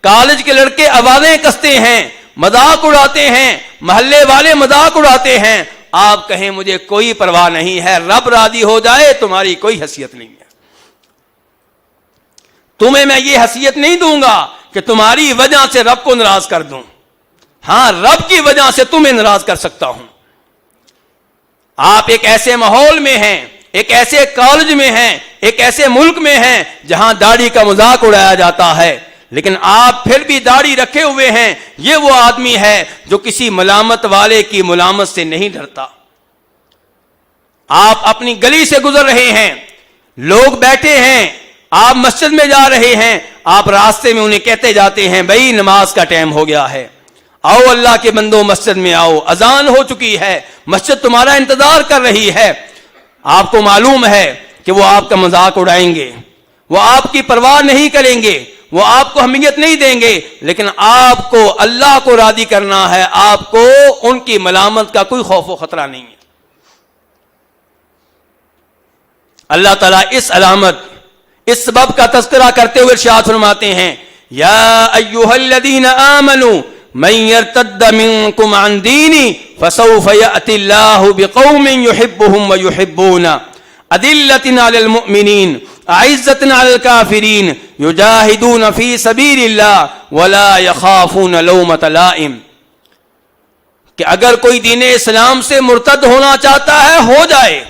کالج کے لڑکے آوازیں کستے ہیں، مذاق اڑاتے ہیں، محلے والے مذاق اڑاتے ہیں، آپ کہیں مجھے کوئی پرواہ نہیں ہے، رب راضی ہو جائے تمہاری کوئی حیثیت نہیں ہے، تمہیں میں یہ حیثیت نہیں دوں گا کہ تمہاری وجہ سے رب کو ناراض کر دوں، ہاں رب کی وجہ سے تمہیں ناراض کر سکتا ہوں۔ آپ ایک ایسے ماحول میں ہیں، ایک ایسے کالج میں ہیں، ایک ایسے ملک میں ہیں جہاں داڑھی کا مذاق اڑایا جاتا ہے، لیکن آپ پھر بھی داڑھی رکھے ہوئے ہیں۔ یہ وہ آدمی ہے جو کسی ملامت والے کی ملامت سے نہیں ڈرتا۔ آپ اپنی گلی سے گزر رہے ہیں، لوگ بیٹھے ہیں، آپ مسجد میں جا رہے ہیں، آپ راستے میں انہیں کہتے جاتے ہیں بھائی نماز کا ٹائم ہو گیا ہے، آؤ اللہ کے بندو مسجد میں آؤ، اذان ہو چکی ہے، مسجد تمہارا انتظار کر رہی ہے۔ آپ کو معلوم ہے کہ وہ آپ کا مذاق اڑائیں گے، وہ آپ کی پرواہ نہیں کریں گے، وہ آپ کو اہمیت نہیں دیں گے، لیکن آپ کو اللہ کو راضی کرنا ہے، آپ کو ان کی ملامت کا کوئی خوف و خطرہ نہیں ہے۔ اللہ تعالیٰ اس علامت، اس سبب کا تذکرہ کرتے ہوئے ارشاد فرماتے ہیں یا ایھا الذین آمنوا من یرتد منکم عن دینی فسوف یأتی اللہ بقوم یحبهم ویحبون اذلۃ علی المؤمنین اعزۃ علی الکافرین یجاہدون فی سبیل اللہ ولا یخافون لومۃ لائم، کہ اگر کوئی دین اسلام سے مرتد ہونا چاہتا ہے ہو جائے،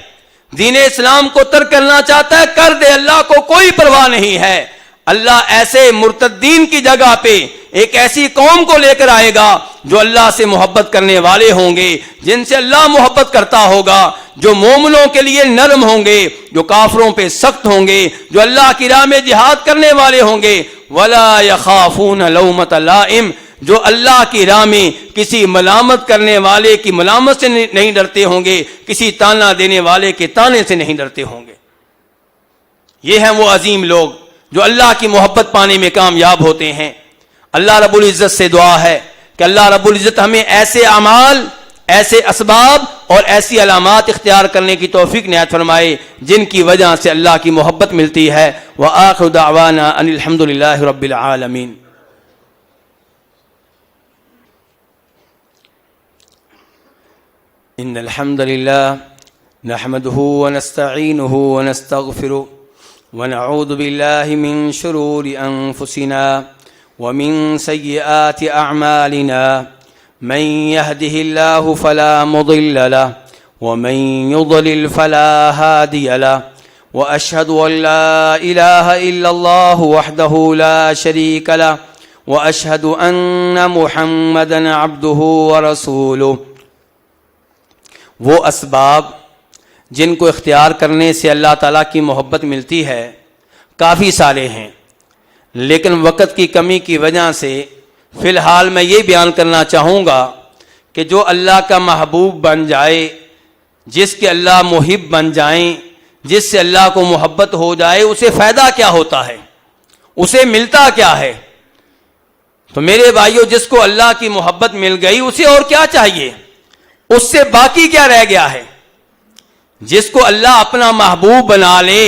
دین اسلام کو ترک کرنا چاہتا ہے کر دے، اللہ کو کوئی پرواہ نہیں ہے۔ اللہ ایسے مرتدین کی جگہ پہ ایک ایسی قوم کو لے کر آئے گا جو اللہ سے محبت کرنے والے ہوں گے، جن سے اللہ محبت کرتا ہوگا، جو مومنوں کے لیے نرم ہوں گے، جو کافروں پہ سخت ہوں گے، جو اللہ کی راہ میں جہاد کرنے والے ہوں گے، ولا یخافون لومۃ لائم، جو اللہ کی راہ میں کسی ملامت کرنے والے کی ملامت سے نہیں ڈرتے ہوں گے، کسی تانا دینے والے کے تانے سے نہیں ڈرتے ہوں گے۔ یہ ہیں وہ عظیم لوگ جو اللہ کی محبت پانے میں کامیاب ہوتے ہیں۔ اللہ رب العزت سے دعا ہے کہ اللہ رب العزت ہمیں ایسے اعمال، ایسے اسباب اور ایسی علامات اختیار کرنے کی توفیق عنایت فرمائے جن کی وجہ سے اللہ کی محبت ملتی ہے۔ وآخر دعوانا ان الحمد للہ رب العالمین۔ ان الحمد للہ نحمده ونستعینه ونستغفره ونعوذ بالله من شرور انفسنا ومن سيئات اعمالنا، من يهده الله فلا مضل له ومن يضلل فلا هادي له، واشهد ان لا اله الا الله وحده لا شريك له، واشهد ان محمدا عبده ورسوله۔ وہ اسباب جن کو اختیار کرنے سے اللہ تعالیٰ کی محبت ملتی ہے کافی سارے ہیں، لیکن وقت کی کمی کی وجہ سے فی الحال میں یہ بیان کرنا چاہوں گا کہ جو اللہ کا محبوب بن جائے، جس کے اللہ محب بن جائیں، جس سے اللہ کو محبت ہو جائے، اسے فائدہ کیا ہوتا ہے، اسے ملتا کیا ہے؟ تو میرے بھائیوں، جس کو اللہ کی محبت مل گئی اسے اور کیا چاہیے؟ اس سے باقی کیا رہ گیا ہے؟ جس کو اللہ اپنا محبوب بنا لے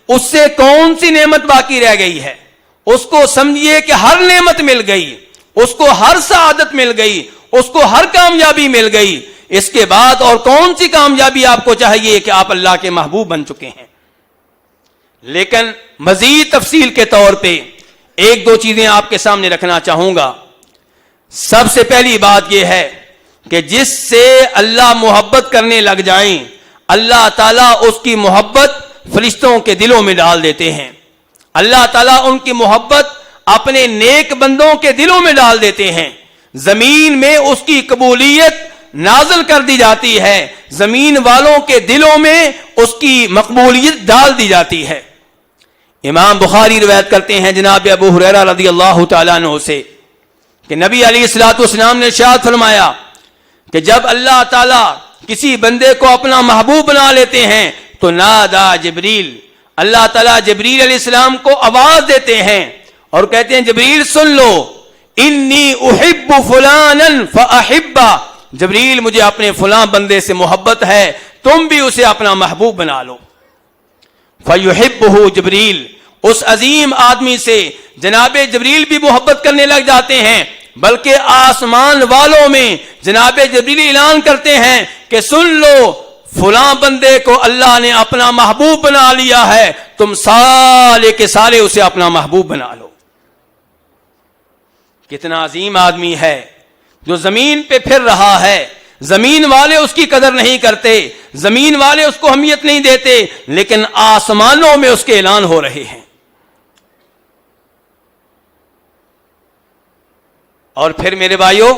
اس سے کون سی نعمت باقی رہ گئی ہے؟ اس کو سمجھیے کہ ہر نعمت مل گئی، اس کو ہر سعادت مل گئی، اس کو ہر کامیابی مل گئی۔ اس کے بعد اور کون سی کامیابی آپ کو چاہیے کہ آپ اللہ کے محبوب بن چکے ہیں؟ لیکن مزید تفصیل کے طور پہ ایک دو چیزیں آپ کے سامنے رکھنا چاہوں گا۔ سب سے پہلی بات یہ ہے کہ جس سے اللہ محبت کرنے لگ جائیں، اللہ تعالیٰ اس کی محبت فرشتوں کے دلوں میں ڈال دیتے ہیں۔ اللہ تعالیٰ ان کی محبت اپنے نیک بندوں کے دلوں میں ڈال دیتے ہیں۔ زمین میں اس کی قبولیت نازل کر دی جاتی ہے، زمین والوں کے دلوں میں اس کی مقبولیت ڈال دی جاتی ہے۔ امام بخاری روایت کرتے ہیں جناب ابو ہریرہ رضی اللہ تعالیٰ عنہ سے کہ نبی علیہ الصلوۃ والسلام نے ارشاد فرمایا کہ جب اللہ تعالیٰ کسی بندے کو اپنا محبوب بنا لیتے ہیں تو نادا جبریل، اللہ تعالیٰ جبریل علیہ السلام کو آواز دیتے ہیں اور کہتے ہیں جبریل سن لو، انی احب فلانا فاحبہ، جبریل مجھے اپنے فلاں بندے سے محبت ہے، تم بھی اسے اپنا محبوب بنا لو۔ فیحبہ جبریل، اس عظیم آدمی سے جناب جبریل بھی محبت کرنے لگ جاتے ہیں، بلکہ آسمان والوں میں جناب جبریل اعلان کرتے ہیں کہ سن لو، فلاں بندے کو اللہ نے اپنا محبوب بنا لیا ہے، تم سارے کے سارے اسے اپنا محبوب بنا لو۔ کتنا عظیم آدمی ہے جو زمین پہ پھر رہا ہے، زمین والے اس کی قدر نہیں کرتے، زمین والے اس کو اہمیت نہیں دیتے، لیکن آسمانوں میں اس کے اعلان ہو رہے ہیں۔ اور پھر میرے بھائیوں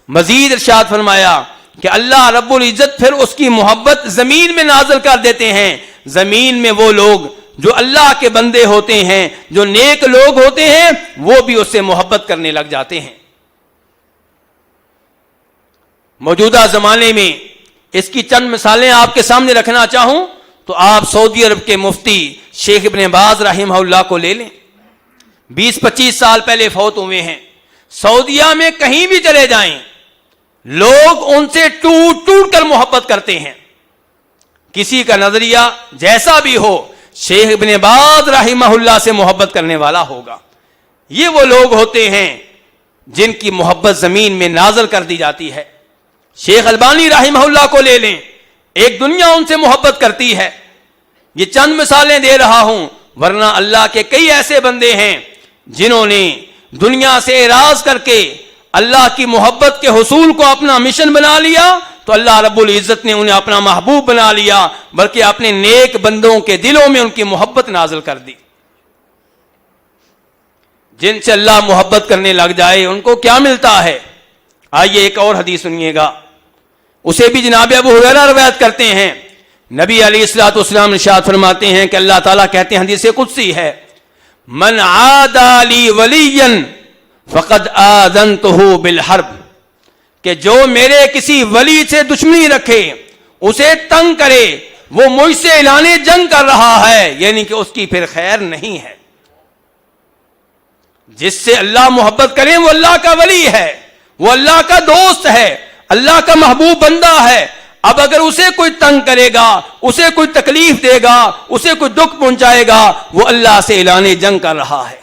مزید ارشاد فرمایا کہ اللہ رب العزت پھر اس کی محبت زمین میں نازل کر دیتے ہیں، زمین میں وہ لوگ جو اللہ کے بندے ہوتے ہیں، جو نیک لوگ ہوتے ہیں، وہ بھی اس سے محبت کرنے لگ جاتے ہیں۔ موجودہ زمانے میں اس کی چند مثالیں آپ کے سامنے رکھنا چاہوں تو آپ سعودی عرب کے مفتی شیخ ابن باز رحمہ اللہ کو لے لیں، 20-25 سال پہلے فوت ہوئے ہیں۔ سعودیہ میں کہیں بھی چلے جائیں لوگ ان سے ٹوٹ ٹوٹ کر محبت کرتے ہیں، کسی کا نظریہ جیسا بھی ہو شیخ ابن باز رحمہ اللہ سے محبت کرنے والا ہوگا۔ یہ وہ لوگ ہوتے ہیں جن کی محبت زمین میں نازل کر دی جاتی ہے۔ شیخ البانی رحمہ اللہ کو لے لیں، ایک دنیا ان سے محبت کرتی ہے۔ یہ چند مثالیں دے رہا ہوں، ورنہ اللہ کے کئی ایسے بندے ہیں جنہوں نے دنیا سے اعراض کر کے اللہ کی محبت کے حصول کو اپنا مشن بنا لیا، تو اللہ رب العزت نے انہیں اپنا محبوب بنا لیا، بلکہ اپنے نیک بندوں کے دلوں میں ان کی محبت نازل کر دی۔ جن سے اللہ محبت کرنے لگ جائے ان کو کیا ملتا ہے؟ آئیے ایک اور حدیث سنیے گا، اسے بھی جناب ابو ہریرہ روایت کرتے ہیں۔ نبی علیہ الصلوۃ والسلام ارشاد فرماتے ہیں کہ اللہ تعالیٰ کہتے ہیں، حدیث قدسی ہے، من عادى لي وليا فقد آذنته بالحرب، کہ جو میرے کسی ولی سے دشمنی رکھے، اسے تنگ کرے، وہ مجھ سے اعلان جنگ کر رہا ہے، یعنی کہ اس کی پھر خیر نہیں ہے۔ جس سے اللہ محبت کرے وہ اللہ کا ولی ہے، وہ اللہ کا دوست ہے، اللہ کا محبوب بندہ ہے۔ اب اگر اسے کوئی تنگ کرے گا، اسے کوئی تکلیف دے گا، اسے کوئی دکھ پہنچائے گا، وہ اللہ سے اعلان جنگ کر رہا ہے۔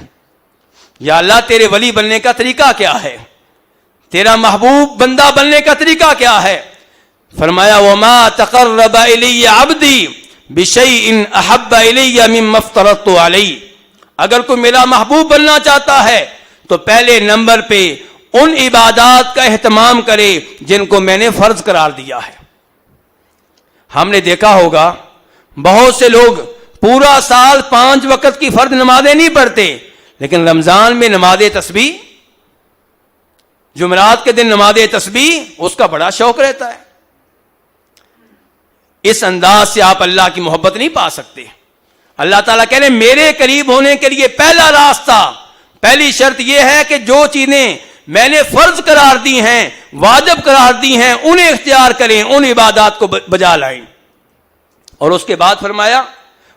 یا اللہ تیرے ولی بننے کا طریقہ کیا ہے؟ تیرا محبوب بندہ بننے کا طریقہ کیا ہے؟ فرمایا وما تقرب الی عبدی بشیء احب الی مما افترضت علیہ، اگر کوئی میرا محبوب بننا چاہتا ہے تو پہلے نمبر پہ ان عبادات کا اہتمام کرے جن کو میں نے فرض قرار دیا ہے۔ ہم نے دیکھا ہوگا بہت سے لوگ پورا سال 5 وقت کی فرض نمازیں نہیں پڑھتے، لیکن رمضان میں نماز تسبیح، جمعرات کے دن نماز تسبیح اس کا بڑا شوق رہتا ہے۔ اس انداز سے آپ اللہ کی محبت نہیں پا سکتے۔ اللہ تعالیٰ کہہ رہے ہیں میرے قریب ہونے کے لیے پہلا راستہ، پہلی شرط یہ ہے کہ جو چیزیں میں نے فرض قرار دی ہیں، واجب قرار دی ہیں، انہیں اختیار کریں، ان عبادات کو بجا لائیں۔ اور اس کے بعد فرمایا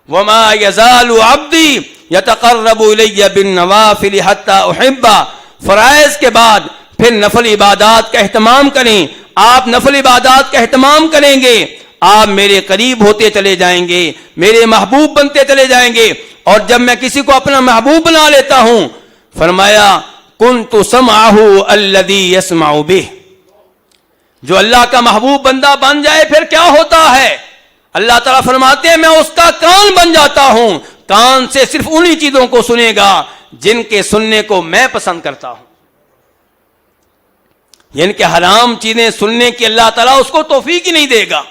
وما يزال عبدی یتقرب الی بالنوافل حتی احبہ، فرائض کے بعد پھر نفل عبادات کا اہتمام کریں۔ آپ نفل عبادات کا اہتمام کریں گے، آپ میرے قریب ہوتے چلے جائیں گے، میرے محبوب بنتے چلے جائیں گے۔ اور جب میں کسی کو اپنا محبوب بنا لیتا ہوں، فرمایا کنت سمعہ الذی یسمع بہ، جو اللہ کا محبوب بندہ بن جائے پھر کیا ہوتا ہے؟ اللہ تعالیٰ فرماتے ہیں میں اس کا کان بن جاتا ہوں، کان سے صرف انہی چیزوں کو سنے گا جن کے سننے کو میں پسند کرتا ہوں، یعنی کہ حرام چیزیں سننے کی اللہ تعالیٰ اس کو توفیق ہی نہیں دے گا۔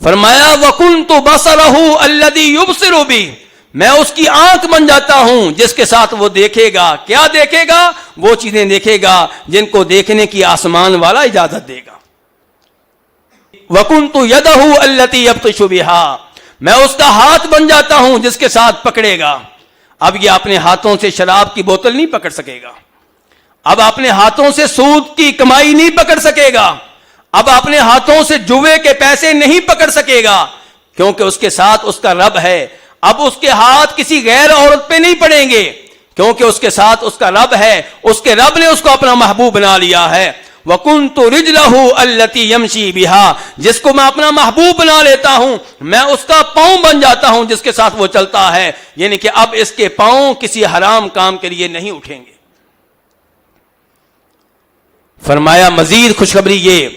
فرمایا وَكُنْتُ بَصَرَهُ الَّذِي يُبْصِرُ بِهِ، میں اس کی آنکھ بن جاتا ہوں جس کے ساتھ وہ دیکھے گا۔ کیا دیکھے گا؟ وہ چیزیں دیکھے گا جن کو دیکھنے کی آسمان والا اجازت دے گا۔ وَكُنْتُ يَدَهُ الَّتِي يَبْطِشُ بِهَا، میں اس کا ہاتھ بن جاتا ہوں جس کے ساتھ پکڑے گا. اب یہ اپنے ہاتھوں سے شراب کی بوتل نہیں پکڑ سکے گا, اب اپنے ہاتھوں سے سود کی کمائی نہیں پکڑ سکے گا, اب اپنے ہاتھوں سے جوے کے پیسے نہیں پکڑ سکے گا, کیونکہ اس کے ساتھ اس کا رب ہے. اب اس کے ہاتھ کسی غیر عورت پہ نہیں پڑیں گے, کیونکہ اس کے ساتھ اس کا رب ہے. اس کے رب نے اس کو اپنا محبوب بنا لیا ہے. وَكُنْتُ رِجْلَهُ الَّتِي يَمْشِي بِهَا, جس کو میں اپنا محبوب بنا لیتا ہوں, میں اس کا پاؤں بن جاتا ہوں جس کے ساتھ وہ چلتا ہے. یعنی کہ اب اس کے پاؤں کسی حرام کام کے لیے نہیں اٹھیں گے. فرمایا مزید خوشخبری یہ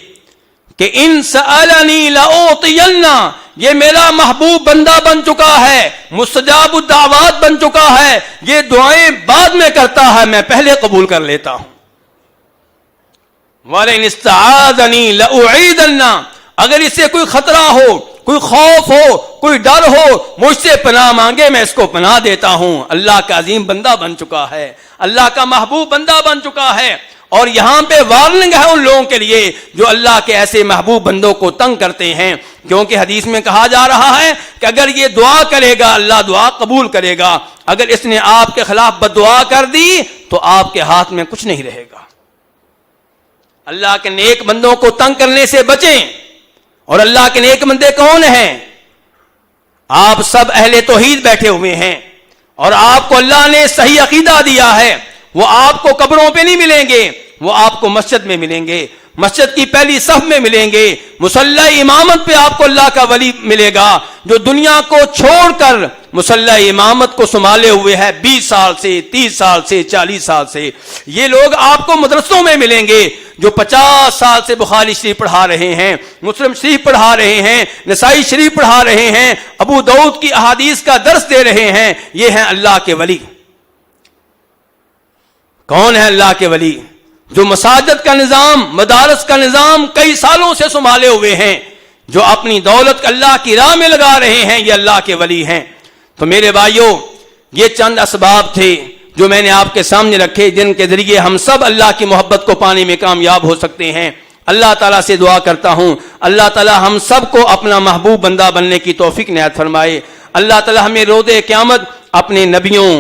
کہ ان سألنی لأعطینہ, یہ میرا محبوب بندہ بن چکا ہے, مستجاب الدعوات بن چکا ہے. یہ دعائیں بعد میں کرتا ہے, میں پہلے قبول کر لیتا ہوں. وَلَئِنِ اسْتَعَاذَنِي لَأُعِيذَنَّهُ, اگر اس سے کوئی خطرہ ہو, کوئی خوف ہو, کوئی ڈر ہو, مجھ سے پناہ مانگے, میں اس کو پناہ دیتا ہوں. اللہ کا عظیم بندہ بن چکا ہے, اللہ کا محبوب بندہ بن چکا ہے. اور یہاں پہ وارننگ ہے ان لوگوں کے لیے جو اللہ کے ایسے محبوب بندوں کو تنگ کرتے ہیں, کیونکہ حدیث میں کہا جا رہا ہے کہ اگر یہ دعا کرے گا اللہ دعا قبول کرے گا, اگر اس نے آپ کے خلاف بد دعا کر دی تو آپ کے ہاتھ میں کچھ نہیں رہے گا. اللہ کے نیک بندوں کو تنگ کرنے سے بچیں. اور اللہ کے نیک بندے کون ہیں؟ آپ سب اہل توحید بیٹھے ہوئے ہیں, اور آپ کو اللہ نے صحیح عقیدہ دیا ہے. وہ آپ کو قبروں پہ نہیں ملیں گے, وہ آپ کو مسجد میں ملیں گے, مسجد کی پہلی صف میں ملیں گے. مصلی امامت پہ آپ کو اللہ کا ولی ملے گا جو دنیا کو چھوڑ کر مصلی امامت کو سنبھالے ہوئے ہے 20 سال سے, 30 سال سے, 40 سال سے. یہ لوگ آپ کو مدرسوں میں ملیں گے جو 50 سال سے بخاری شریف پڑھا رہے ہیں, مسلم شریف پڑھا رہے ہیں, نسائی شریف پڑھا رہے ہیں, ابو داؤد کی احادیث کا درس دے رہے ہیں. یہ ہیں اللہ کے ولی. کون ہے اللہ کے ولی؟ جو مساجد کا نظام, مدارس کا نظام کئی سالوں سے سنبھالے ہوئے ہیں, جو اپنی دولت اللہ کی راہ میں لگا رہے ہیں, یہ اللہ کے ولی ہیں. تو میرے بھائیوں, یہ چند اسباب تھے جو میں نے آپ کے سامنے رکھے, جن کے ذریعے ہم سب اللہ کی محبت کو پانے میں کامیاب ہو سکتے ہیں. اللہ تعالیٰ سے دعا کرتا ہوں اللہ تعالیٰ ہم سب کو اپنا محبوب بندہ بننے کی توفیق عنایت فرمائے. اللہ تعالیٰ ہمیں روز قیامت اپنے نبیوں,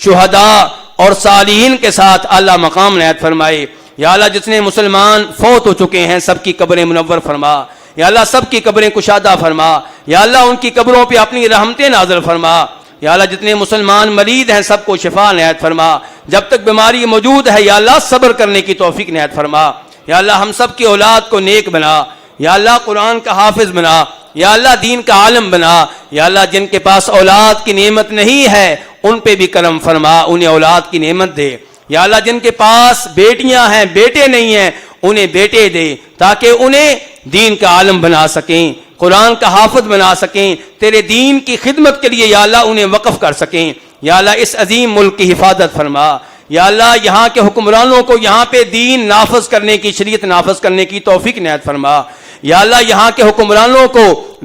شہداء اور صالحین کے ساتھ اعلیٰ مقام عنایت فرمائے. یا اللہ جتنے مسلمان فوت ہو چکے ہیں سب کی قبریں منور فرما. یا اللہ سب کی قبریں کشادہ فرما. یا اللہ ان کی قبروں پہ اپنی رحمتیں نازل فرما. یا اللہ جتنے مسلمان مریض ہیں سب کو شفا عنایت فرما. جب تک بیماری موجود ہے یا اللہ صبر کرنے کی توفیق عنایت فرما. یا اللہ ہم سب کی اولاد کو نیک بنا. یا اللہ قرآن کا حافظ بنا. یا اللہ دین کا عالم بنا. یا اللہ جن کے پاس اولاد کی نعمت نہیں ہے ان پہ بھی کرم فرما, انہیں اولاد کی نعمت دے. یا اللہ جن کے پاس بیٹیاں ہیں بیٹے نہیں ہیں انہیں بیٹے دے, تاکہ انہیں دین کا عالم بنا سکیں, قرآن کا حافظ بنا سکیں, تیرے دین کی خدمت کے لیے یا اللہ انہیں وقف کر سکیں. یا اللہ اس عظیم ملک کی حفاظت فرما. یا اللہ یہاں کے حکمرانوں کو یہاں پہ دین نافذ کرنے کی, شریعت نافذ کرنے کی توفیق عنایت فرما. یا اللہ یہاں کے حکمرانوں کو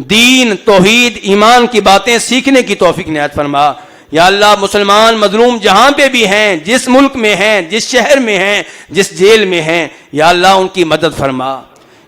دین, توحید, ایمان کی باتیں سیکھنے کی توفیق عنایت فرما. یا اللہ مسلمان مظلوم جہاں پہ بھی ہیں, جس ملک میں ہیں, جس شہر میں ہیں, جس جیل میں ہیں, یا اللہ ان کی مدد فرما.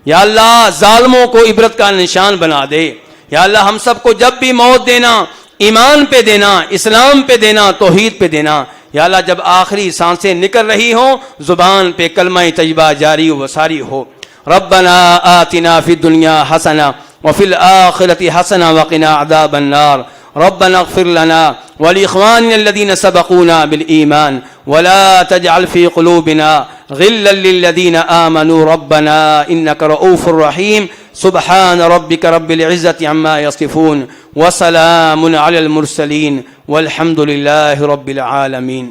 یا اللہ ظالموں کو عبرت کا نشان بنا دے. یا اللہ ہم سب کو جب بھی موت دینا ایمان پہ دینا, اسلام پہ دینا, توحید پہ دینا. یا اللہ جب آخری سانسیں نکل رہی ہوں زبان پہ کلمہ طیبہ جاری و ساری ہو. ربنا آتنا فی الدنیا حسنہ وفی الآخرۃ حسنہ وقنا عذاب النار. ربنا اغفر لنا ولإخواننا الذين سبقونا بالإيمان ولا تجعل في قلوبنا غلا للذين آمنوا ربنا إنك رؤوف رحيم. سبحان ربك رب العزة عما يصفون وسلام على المرسلين والحمد لله رب العالمين.